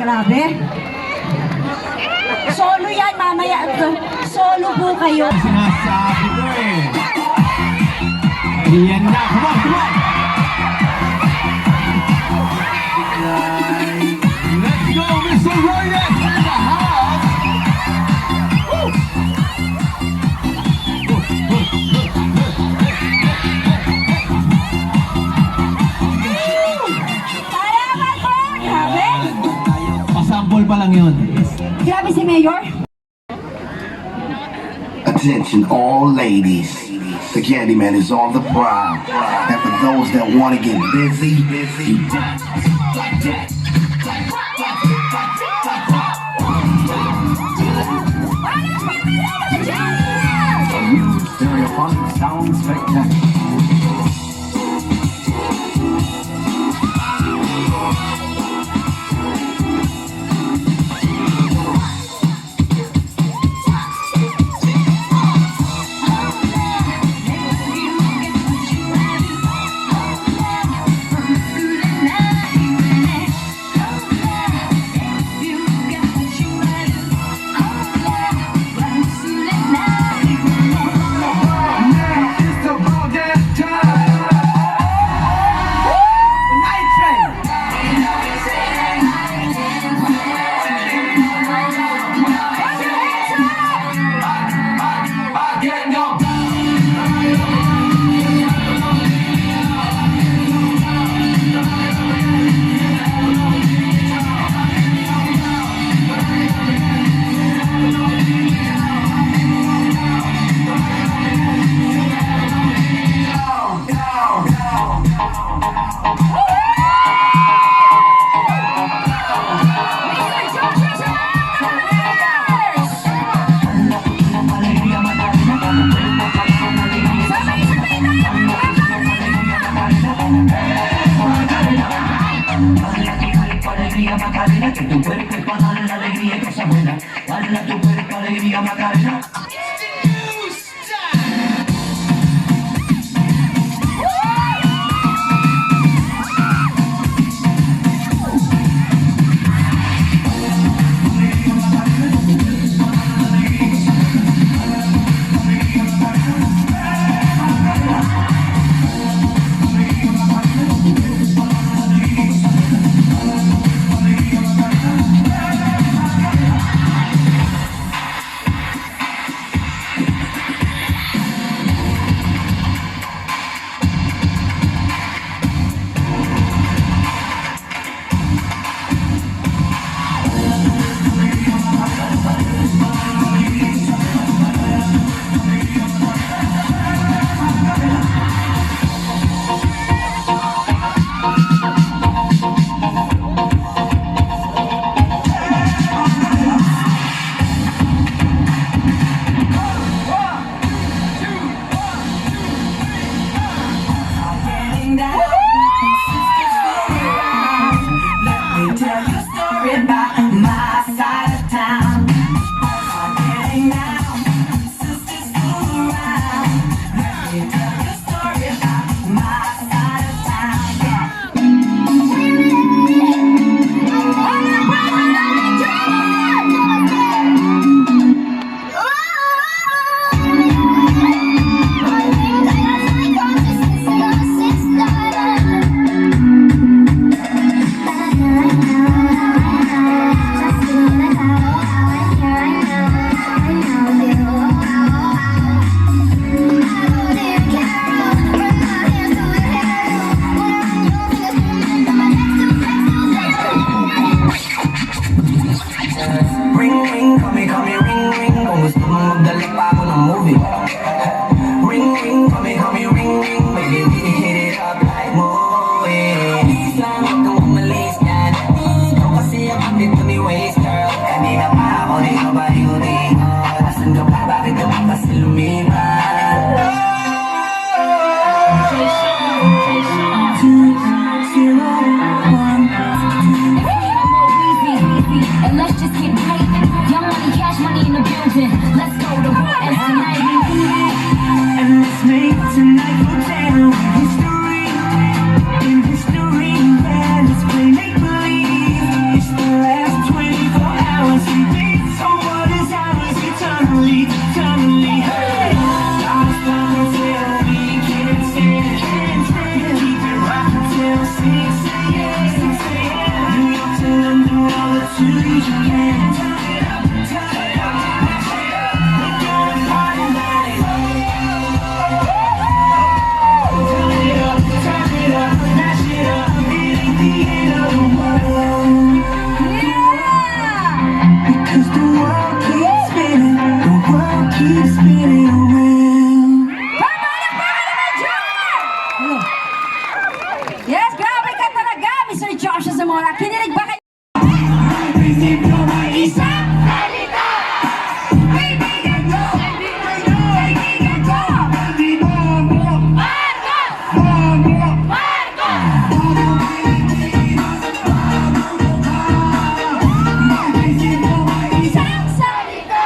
Grabe. Solo yan, mamaya. Solo po kayo. Sinasabi ko eh. Yan na. Come on, come on. Let's go, Mr. Royden in the house. Woo. Salamat po. Grabe. Pasample pa lang yun. Grabe si Mayor. Attention all ladies, the Candyman is on the prowl. And for those that want to get busy, you dance like that. A new stereophonic sound spectacular. Macarena, que tu cuerpo es para darle la alegría y cosa buena. Dale a tu cuerpo alegría, Macarena. Finally, finally, hey. Stars burn until we can't stand. Keep it right until 6 a.m. New York to London, all the tunes you can. We're going party night. Turn it up, mash it up. It ain't the end of the world. Yeah! Because the world keeps spinning, the world keeps spinning around. Palakpakan naman dyan! Yes, grabe ka talaga, Mr. Joshua Zamora. Kinilig ba kayo? Isang salita! Kaibigan ko! Kaibigan ko! Marcos! Marcos! Isang salita!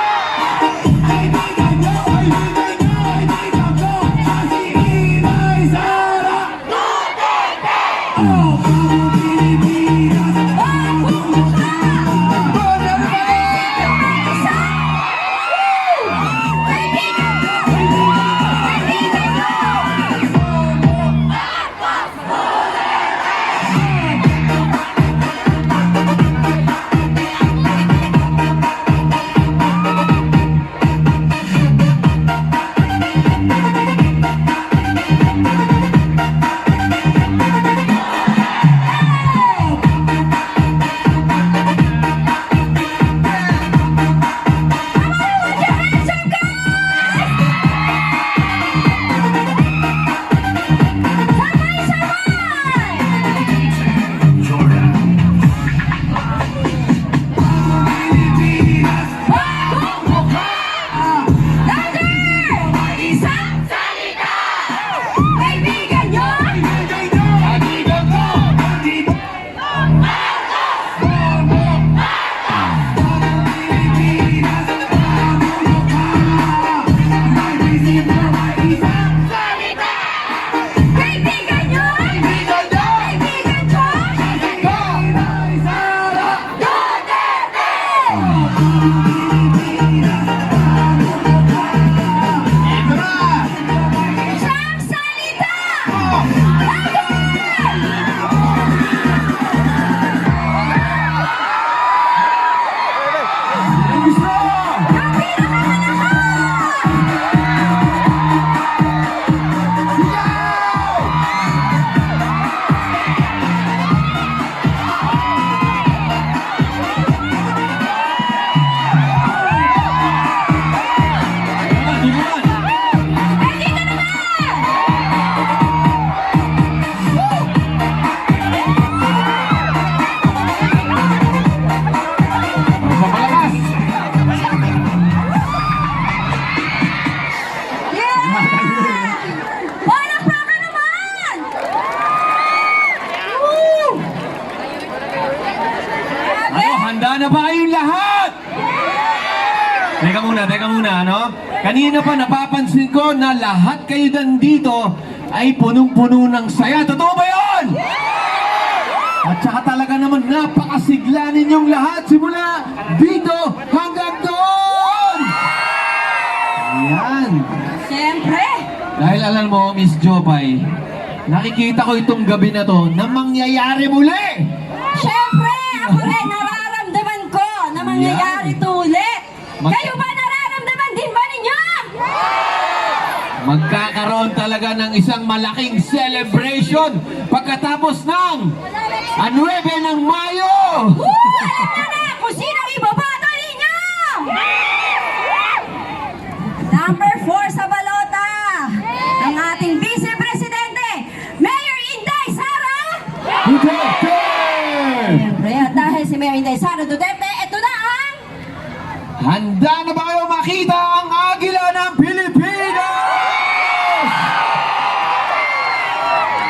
Handa na ba kayong lahat? Teka muna, ano? Kanina pa napapansin ko na lahat kayo nandito ay punong-puno ng saya. Totoo ba yun? At saka talaga naman napakasigla ninyong lahat simula dito hanggang doon! Ayan. Siyempre! Dahil alam mo, Miss Jopay, nakikita ko itong gabi na to na mangyayari muli! Siyempre! Ako rin nararamdaman ko na mangyayari ito ulit! Kayo ba nararamdaman din ba ninyo? Magkakaroon talaga ng isang malaking celebration pagkatapos ng 9 ng Mayo! Alam na kung sino ang ibabato ninyo! Number 4 sa balota, ang ating Vice Presidente, Mayor Inday Sara! Duterte! Siyempre, at dahil si Mayor Inday Sara Duterte, ito na ang... Handa na ba kayo makita ang Agila ng Pilipinas?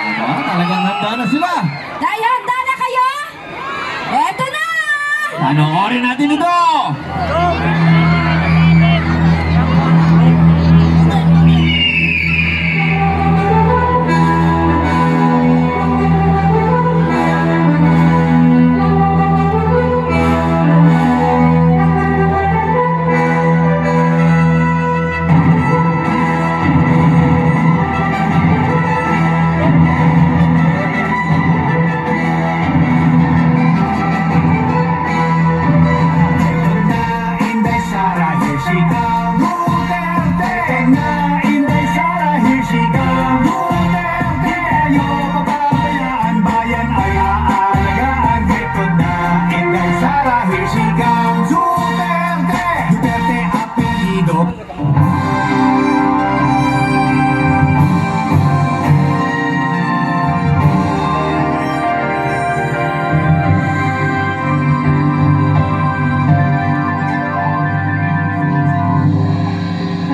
Diba? Talagang handa na sila. Dahil handa na kayo, ito na! Panoorin natin ito! ko.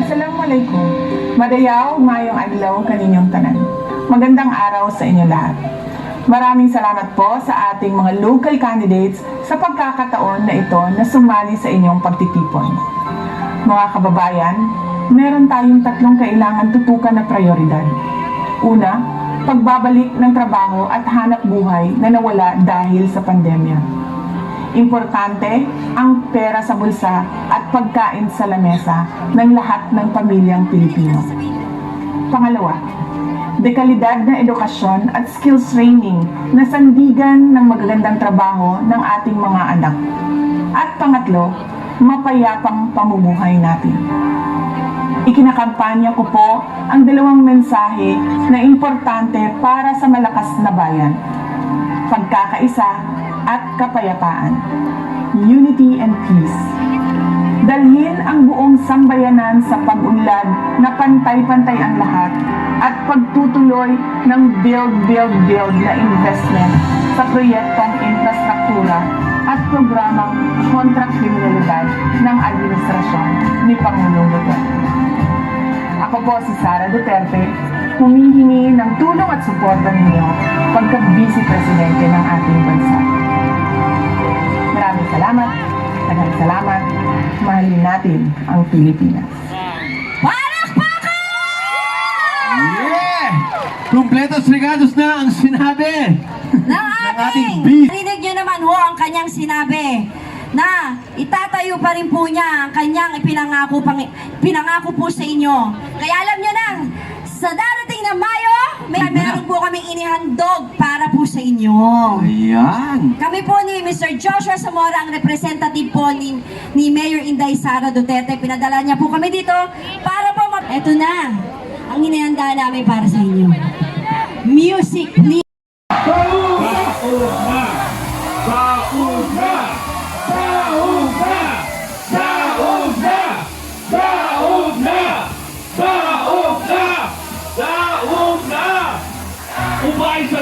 Assalamualaikum. Madayaw, mayong adlaw kaninyong tanan. Magandang araw sa inyo lahat. Maraming salamat po sa ating mga local candidates sa pagkakataon na ito na sumali sa inyong pagtitipon. Mga kababayan, meron tayong tatlong kailangan tutukan na prioridad. Una, pagbabalik ng trabaho at hanap buhay na nawala dahil sa pandemya. Importante ang pera sa bulsa at pagkain sa lamesa ng lahat ng pamilyang Pilipino. Pangalawa, dekalidad na edukasyon at skills training na sandigan ng magagandang trabaho ng ating mga anak. At pangatlo, mapayapang pamumuhay natin. Ikinakampanya ko po ang dalawang mensahe na importante para sa malakas na bayan. Pagkakaisa at kapayapaan. Unity and peace. Dalhin ang buong sambayanan sa pag-unlad na pantay-pantay ang lahat at pagtutuloy ng build na investment sa proyektong infrastruktura at programang kontra kriminalidad ng administrasyon ni Pangulong Duterte. Ako po si Sara Duterte, humihingi ng tulong at suporta ninyo pagka-Vice Presidente ng ating bansa. Maraming salamat, daghang salamat, mahalin natin ang Pilipinas. Yeah! Kumpletos regados na ang sinabi ng ating beast. Rinig nyo naman ho ang kanyang sinabi na itatayo pa rin po niya ang kanyang pinangako po sa inyo. Kaya alam nyo na, sa darating na Mayo, meron po kaming inihandog para po sa inyo. Ayan. Kami po ni Mr. Joshua Zamora, ang representative po ni Mayor Inday Sara Duterte. Pinadala niya po kami dito para po eto na, ang inihanda namin para sa inyo. Music, please. Ubay sa